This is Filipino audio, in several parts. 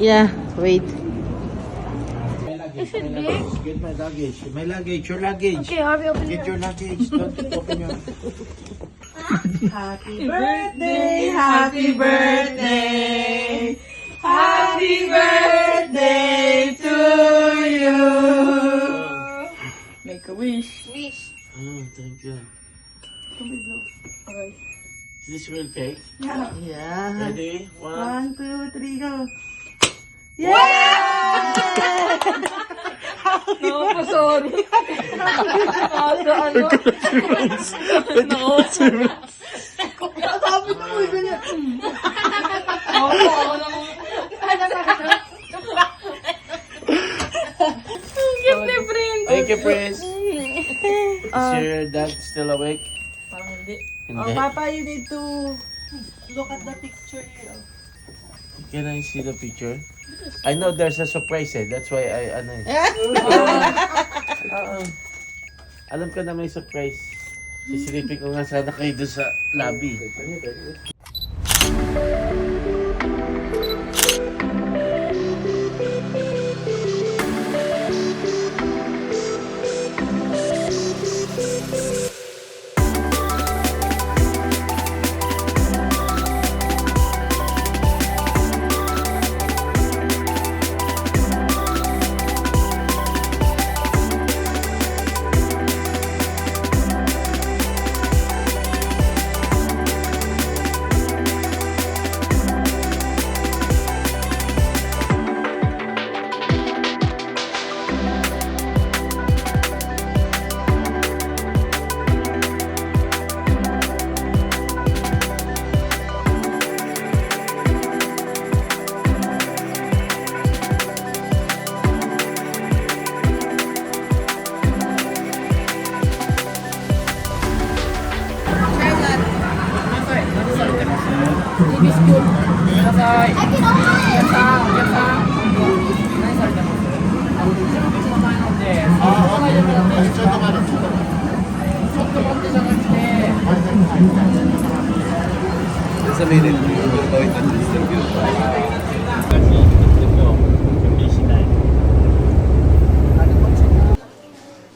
Yeah, wait. My luggage. Get my luggage. My luggage. Your luggage. Okay, hurry, open Get your luggage. Don't open your... Happy birthday, happy birthday, happy birthday to you. Make a wish. Wish. Thank you. Okay. Is this real cake? Yeah. Ready? 1. 1, 2, 3, go. Yeah! No, sorry. Sabi ko mo ganyan. Gift ni Prince. Thank you, Prince. Is your dad still awake? Parang hindi. Oh, Hindi. Papa, you need to look at the picture here. Can I see the picture? I know there's a surprise eh. That's why I ano eh. Alam ko na may surprise. Sisilipin ko nga sana kayo doon sa lobby.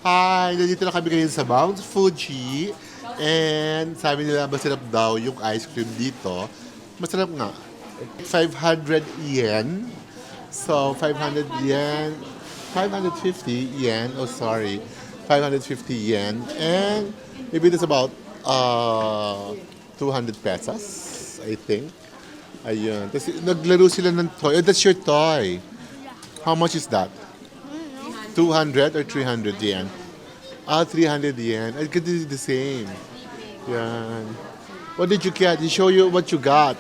Hi! Nandito na kami ngayon sa Mount Fuji. And sabi nila masarap daw yung ice cream dito. Masarap nga. 500 yen. So, 500 yen. 550 yen. Oh, sorry. 550 yen. And maybe that's about 200 pesos, I think. Ayun. Tapos naglaro sila ng toy. Oh, that's your toy. How much is that? 200 or 300 yen? 300 yen. I could do the same. Yan. What did you get? You show you what you got.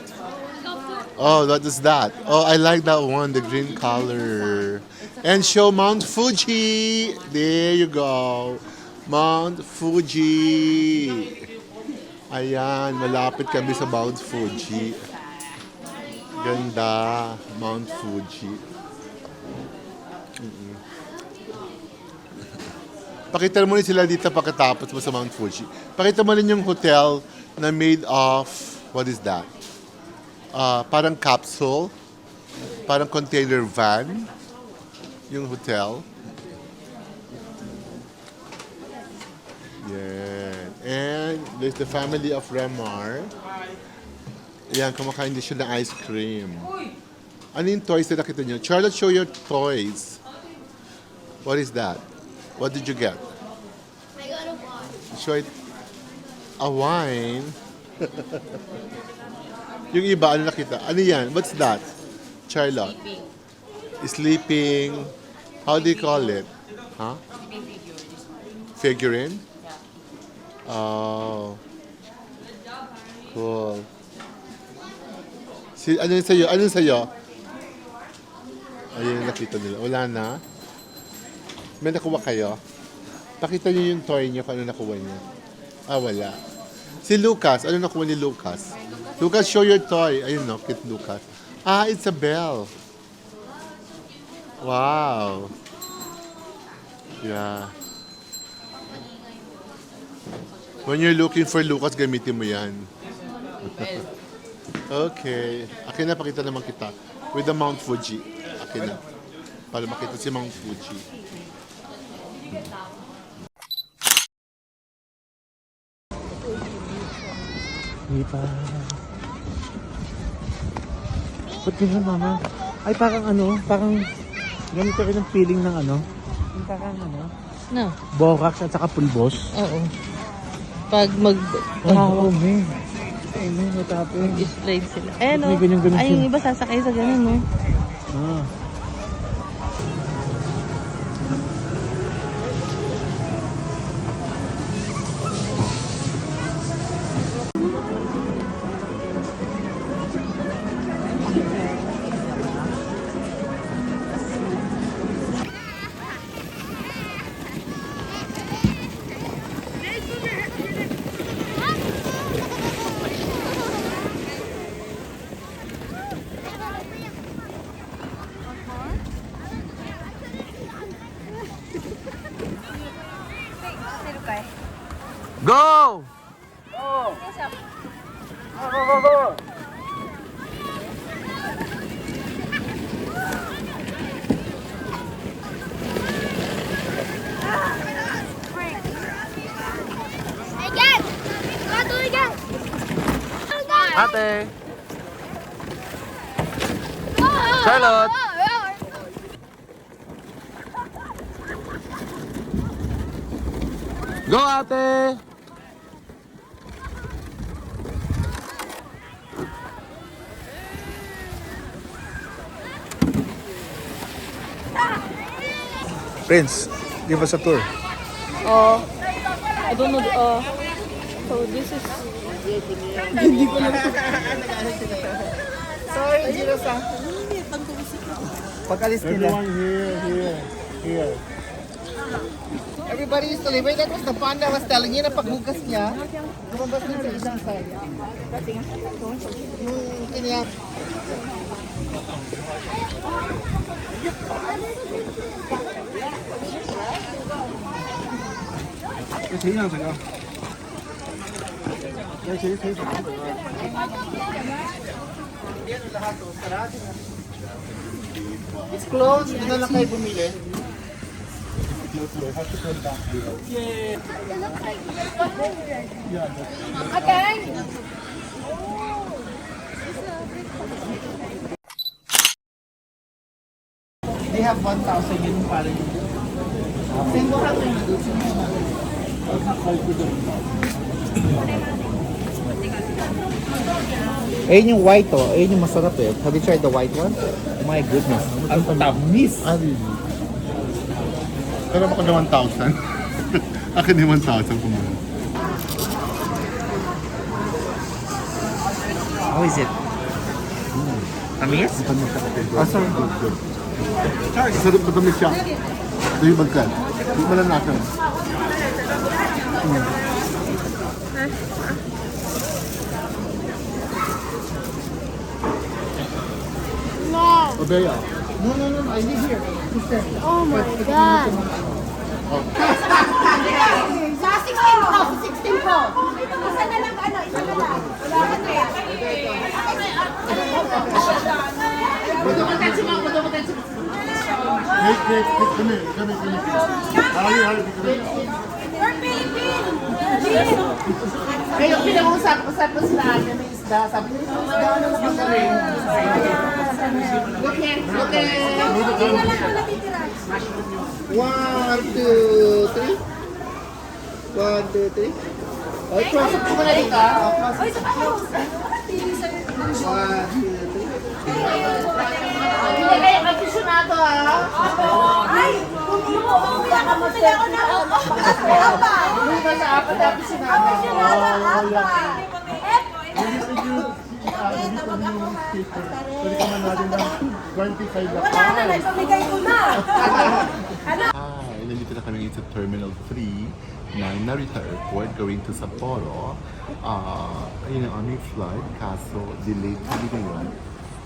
Oh, what is that? Oh, I like that one, the green color. And show Mount Fuji. There you go. Mount Fuji. Ayan, malapit kami sa Mount Fuji. Ganda, Mount Fuji. Pakita mo rin sila dito pagkatapos mo sa Mount Fuji. Pakita mo rin yung hotel na made of, what is that? Parang capsule, parang container van, yung hotel. Yan. And there's the family of Remar. Yan, kumakain din siya ng ice cream. Ano yung toys na nakita niyo? Charlotte, show your toys. What is that? What did you get? I got a watch. Show it. A wine. Yung iba, ano nakita? Ano yan? What's that? Charlotte. Sleeping. How do you call it? Huh? Figurine? Oh. Cool. Ano yung sa'yo? Ano yung sa'yo? Ayun yung nakita nila. Wala na? May nakuha kayo? Pakita niyo yung toy niyo kung ano nakuha niyo. Wala. Si Lucas, ano nakuha ni Lucas? Lucas, show your toy. Ayun no, kit Lucas. It's a bell. Wow. Yeah. When you're looking for Lucas, gamitin mo yan. Okay. Akin na, pakita naman kita. with the Mount Fuji. Okay na. Para makita si Mount Fuji. Di pa. Ba't ganyan, mama? Ay, parang ano, parang ganito ka rin ang feeling ng ano. Yung parang ano, No. borax at saka pulbos. Oo. Pag mag... Oh, may. Ay, may matapin. Slide sila. Eh, no? May ganyan-ganyan Ay, yung sila. iba sasakay sa ganun, no? Ah. Go! Again! Satu again! Ate! Charlotte! Go, ate! Prince, give us a tour. I don't know. So this is... Pag-alis nila. Here. Everybody used to live. Wait, that was the panda was telling you na paghugas niya. Lumabas din sa isang side. Yung kanya. It's closed. Hindi na lang kayo bumili. They have 1,000 yun para yun. Sendo ka ito yung ayun yung white oh. Ayun yung masarap eh. Have you tried the white one? Oh my goodness. Ang tamis. Pero baka na 1,000. Akin yung 1,000 kumano. How is it? Tamis? Ah, sorry. Good. Sarap matamis siya. Ito yung bagkat. Hindi mo lang natin. No! Obeya. No, I live here. Oh my God! Sa 16 Pro! 16 Pro! Isa na lang, isa na lang. Wala ka na. Wait, kami. Hali, kami. We're Philippine! Kayo pinag-usap ko sila yung may isda. Sabi ko, isda ano na magaling. Look here. One, two, three. 1, 2, 3. Okay, close up ko na dito. Oy, sa close! 1, 2, 3. Hindi kayo aficionado Ay! Kung umuwi ka mo sila ako na apa! Hindi ba sa apat na aficionado? Pwede ka man natin ng 25 Wala na, naipamigay ko na! Hi, nandito na kami sa Terminal 3 ng Narita Airport going to Sapporo. Ayun ang aming flight, kaso delayed kami ngayon.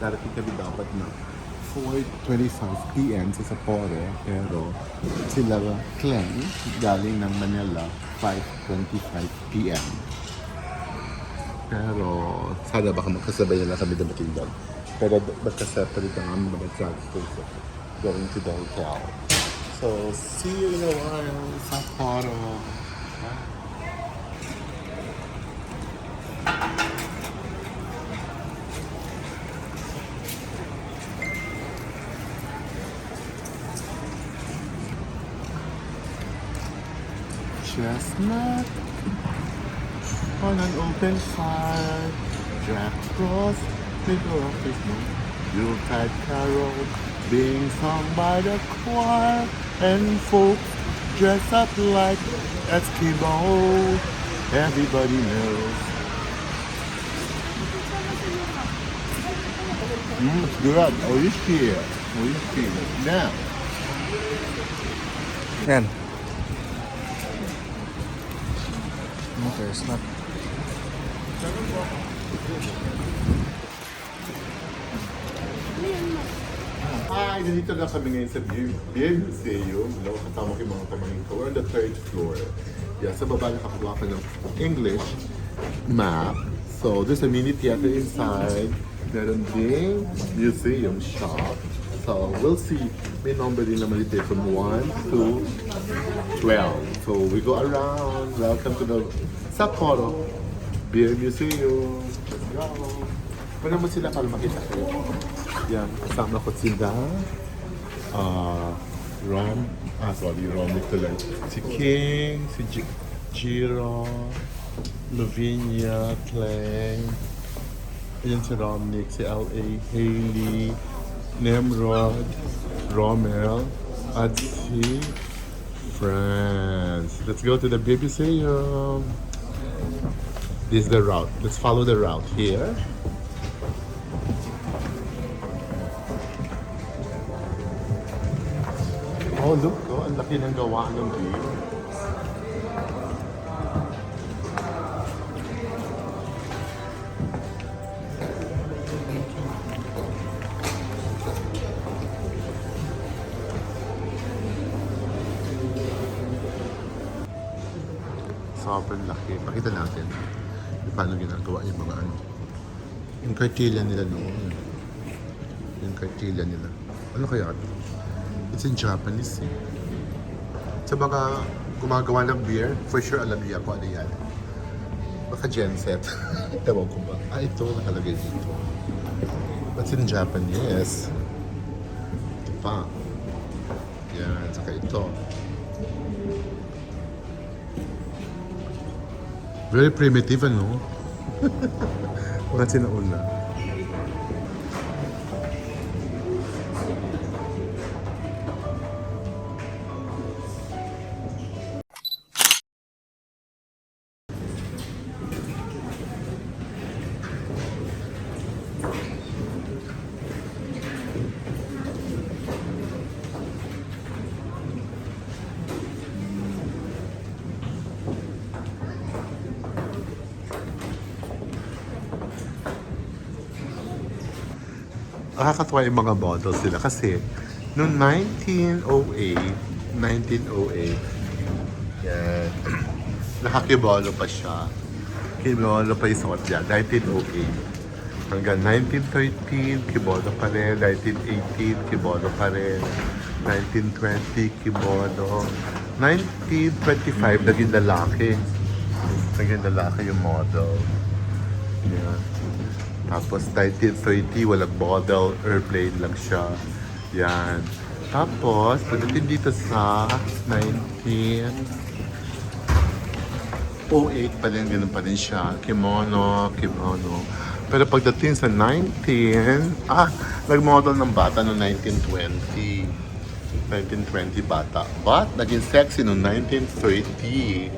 Darating kami dapat na 4:25 p.m. sa Sapporo, pero sila Clem galing ng Manila 5:25 p.m. Pero sana baka magkasabay na lang kami dumating doon. Pero magka-separate ang aming mga transport going to the hotel. So, see you in a while, Sapporo. Chestnut on an open fire, Jack Frost, figure of Christmas, Yuletide carol being sung by the choir, and folks dress up like Eskimo. Everybody knows. It's good. Oishi. Now. Yan. Okay, snap. Hi, nandito na kami ngayon sa Beer Museum. Kasama ko yung mga pamangkin ko. We're on the 3rd floor. Yeah, sa baba nakakuha ka ng English map. So, there's a mini theater inside. Meron ding museum shop. So, we'll see. May number din naman dito from 1 to 12. So, we go around. Welcome to the Sapporo Beer Museum. Let's go. Pwede mo sila para makita kayo. Yan, kasama ko sila. Ron Nicolai. Si King, si Jiro, Lavinia, Clay. Ayan si Romnick, si L.A., Hailey, Nemrod, Rommel, at si Franz. Let's go to the Beer Museum. This is the route. Let's follow the route here. Oh, look, oh, ang laki ng gawa ng beer. Sobrang laki. Pakita natin paano ginagawa yung mga ano. Yung kartilya nila noon. Yung kartilya nila. Ano kaya ito? It's in Japanese eh. Sa mga gumagawa ng beer, for sure alam niya kung ano yan. Baka genset. Ewan ko ba? Ito nakalagay dito. It's in Japanese. Ito pa. Yan, saka ito. Very primitive, ano? Mga sinauna. Nakakatuwa yung mga models nila kasi noong 1908, yan, nakakibolo pa siya. Kibolo pa yung suot niya, 1908. Hanggang 1913, kibolo pa rin. 1918, kibolo pa rin. 1920, kibolo. 1925, naging lalaki. Naging lalaki yung model. Yan. Tapos 1930, walang model, airplane lang siya. Yan. Tapos, pagdating dito sa 1908 pa rin, ganun pa rin siya. Kimono. Pero pagdating sa nag-model ng bata noong 1920. 1920 bata. But, naging sexy noong 1930.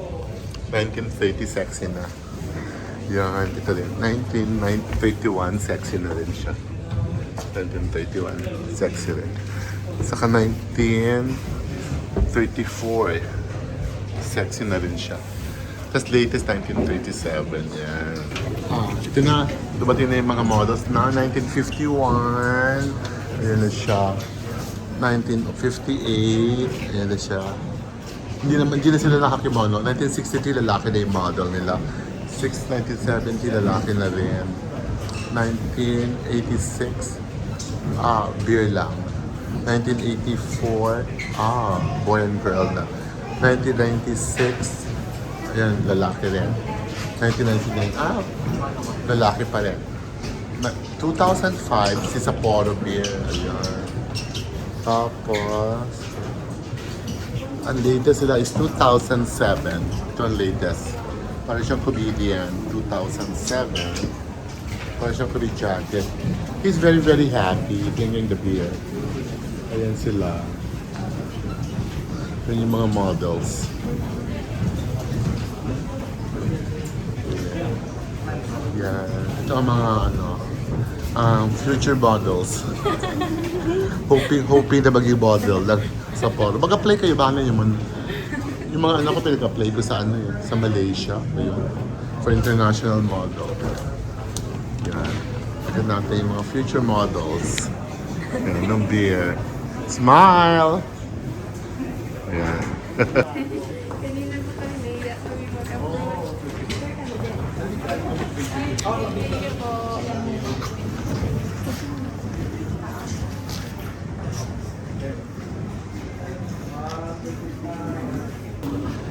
1930 sexy na. Yan, ito rin. 1931, sexy na rin siya. 1931, sexy rin. Saka 1934, sexy na rin siya. Tapos latest, 1937, yan. Ito na, dumating na yung mga models na. 1951, ayan na siya. 1958, ayan na siya. Hindi na sila nakakimono. 1963, lalaki na yung model nila. 1970, lalaki na rin. 1986, beer lang. 1984, boy and girl na. 1996, ayan, lalaki rin. 1999, lalaki pa rin. 2005, si Sapporo beer. Ayan. Tapos, ang latest sila is 2007. Ito ang latest. Parang siyang comedian, 2007. Parang siyang comedian. He's very, very happy drinking the beer. Ayan sila. Ayan yung mga models. Ayan. Ito ang mga future models. hoping na maging model lang sa Sapporo. Mag-apply kayo, baka na yung mga anak ko pinag-apply ko sa sa Malaysia. Ayun. For international model. Yan. Tignan natin yung mga future models. Yan, ng beer. Smile! Ayan.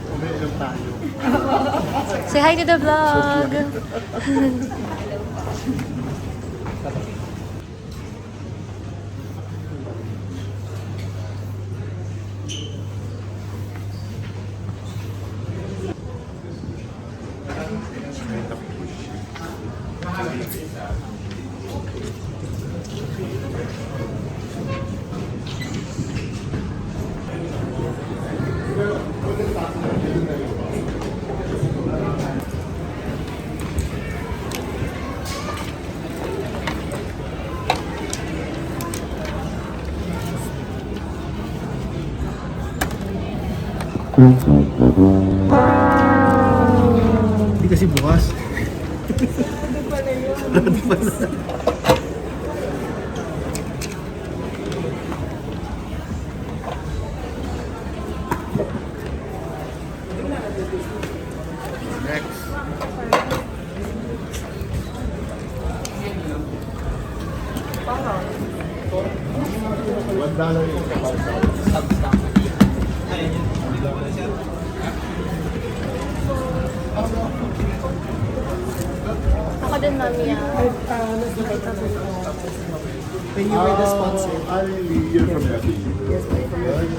Umiinom tayo. Say hi to the vlog! Hindi kasi bukas. Next. Ako din, mami. When you were the sponsor. I hear from every Yes, my friend.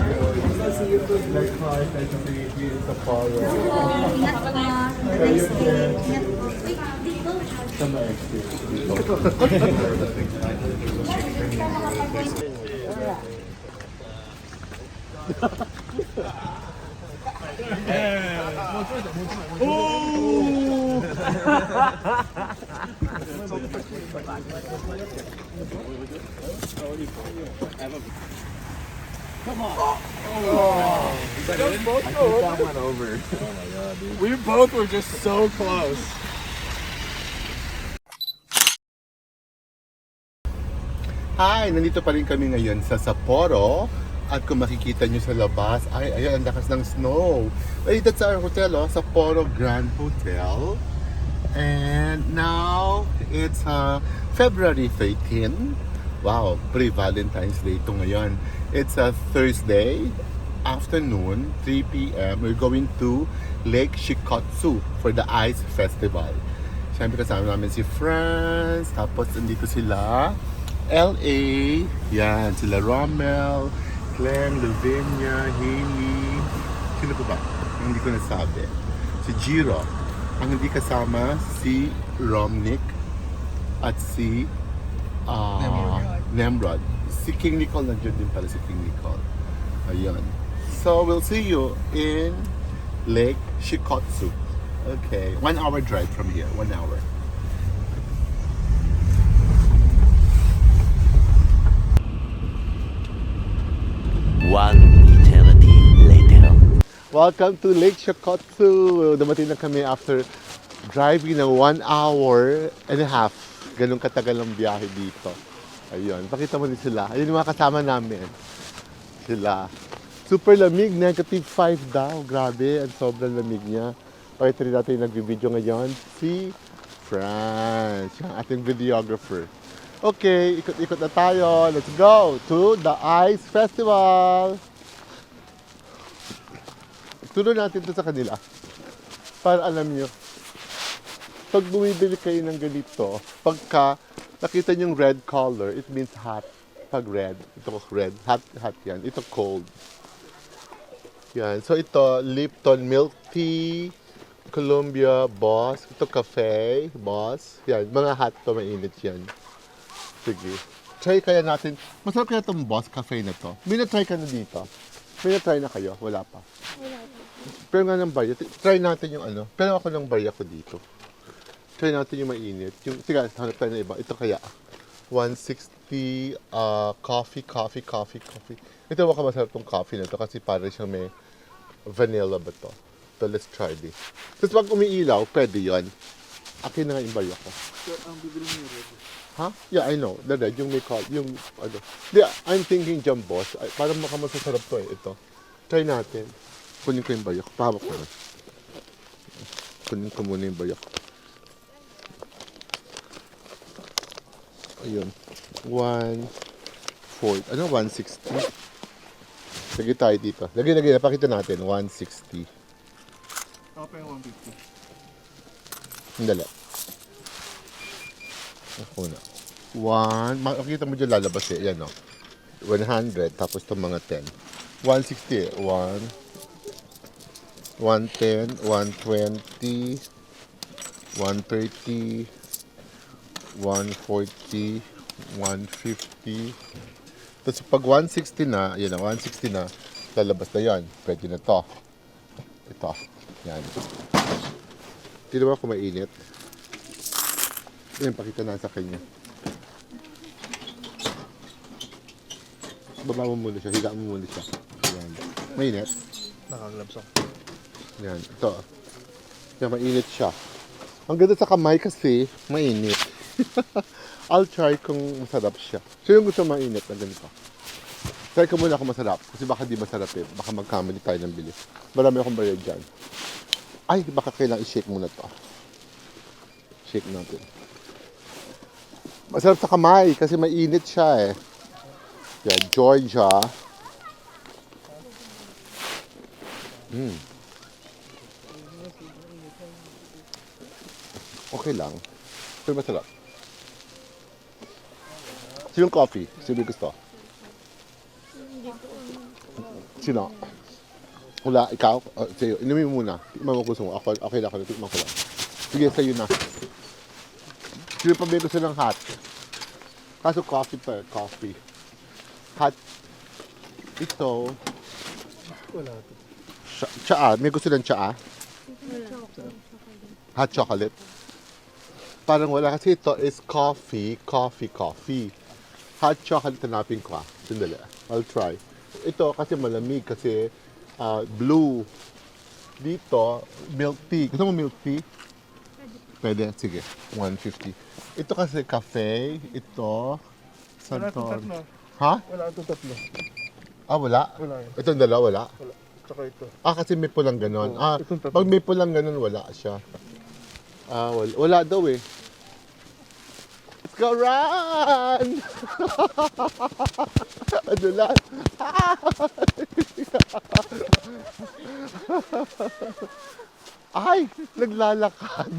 I'll see you too. like how I try to see you in Sapporo. Ingat po. Nice day. Ingat po. Dito. Sa mga experience. We both were just so close. Hi! Nandito pa rin kami ngayon sa Sapporo. At kung makikita nyo sa labas, ay, ayan, ang lakas ng snow. Ay, that's our hotel, Sapporo Grand Hotel. And now, it's February 13. Wow, pre-Valentine's Day ito ngayon. It's a Thursday afternoon, 3 p.m. We're going to Lake Shikotsu for the Ice Festival. Siyempre kasama namin si Franz, tapos nandito sila, LA, yan, sila Rommel, Clem, Lavinia, Hailey, sino pa ba? Ang hindi ko nasabi. Si Jiro. Ang hindi kasama, si Romnick at si Nemrod. Si King Nicole, nandiyan din pala si King Nicole. Ayun. So, we'll see you in Lake Shikotsu. Okay. 1 hour drive from here. 1 hour. One eternity later. Welcome to Lake Shikotsu. Dumating na kami after driving ng 1 hour and a half. Ganun katagal ang biyahe dito. Ayun, pakita mo din sila. Ayun yung mga kasama namin. Sila. Super lamig, -5 daw. Grabe, ang sobrang lamig niya. Pakita rin natin yung nag-video ngayon. Si France. Yung ating videographer. Okay, ikot-ikot na tayo. Let's go to the Ice Festival. Tuloy natin ito sa kanila. Para alam nyo, pag bumibili kayo ng ganito, pagka nakita nyo yung red color, it means hot. Pag red, ito red, hot yan. Ito cold. Yan. So ito, Lipton Milk Tea, Columbia, Boss. Ito cafe, Boss. Yan, mga hot to, mainit yan. Sige. Try kaya natin. Masarap kaya itong Boss Cafe na to. May na-try ka na dito? May na-try na kayo? Wala pa. Pero nga ng barya, try natin yung ano. Pero ako ng barya ko dito. Try natin yung mainit. Yung, sige, hanap tayo na iba. Ito kaya. 160 coffee. Ito baka masarap tong coffee na to kasi para siyang may vanilla ba to. So let's try this. Tapos pag umiilaw, pwede yun. Akin na nga yung barya ko. Ang bibili niyo red. Huh? Yeah, I know. The red, yung may yung ano. Yeah, I'm thinking dyan, boss. Parang masasarap to eh. Ito. Try natin. Kunin ko yung barya ko. Pahawak ko na. Kunin ko muna yung barya ko. Ayun. 140. Ano? 160. Lagi tayo dito. Lagi. Napakita natin. 160. Ako pa yung 150. Hindi. Ako na. Makikita mo dyan lalabas eh. Yan o. 100. Tapos itong mga 10. 160 eh. 110, 120, 130, 140, 150. Tapos pag 160 na, yan na, 160 na, lalabas na yan. Pwede na to. Ito. Yan. Hindi naman kung mainit. Yan, pakita na sa kanya. Baba mo muna siya, higa mo muna siya. Yan. Mainit. Nakaglabs ako. Yan, ito. Yan, mainit siya. Ang ganda sa kamay kasi, mainit. I'll try kung masarap siya. So yung gusto mainit na ganito. Try ko muna kung masarap. Kasi baka di masarap eh. Baka magkamali tayo ng bilis. Marami akong bayad dyan. Ay, baka kailangan i-shake muna to. Shake natin. Masarap sa kamay kasi mainit siya eh. Yan, Georgia. Okay lang. Pero masarap. Sinong coffee? Sino gusto? Sino? Wala, ikaw? Sa'yo. Inumin mo muna. Tikman mo gusto mo. Ako, okay lang ako. Tikman ko lang. Sige, sa'yo na. Sino pa may gusto ng hot? Kaso coffee pa. Coffee. Hot. Ito. Wala ito. Tsaa. May gusto ng tsaa? Hot chocolate. Parang wala kasi ito is coffee. Hot chocolate hanapin ko. Sandali. I'll try. Ito kasi malamig kasi blue. Dito, milk tea. Gusto mo milk tea? Pwede. Sige. 150. Ito kasi cafe. Ito. Wala itong Santor. tatlo. Ha? Wala itong tatlo. Wala? Wala yun. Itong dalawa, wala? Wala. Tsaka ito. Kasi may pulang ganon. itong tatlo. Pag may pulang ganon, wala siya. Wala daw eh. Let's go run! Ano lang? Ay! Naglalakad.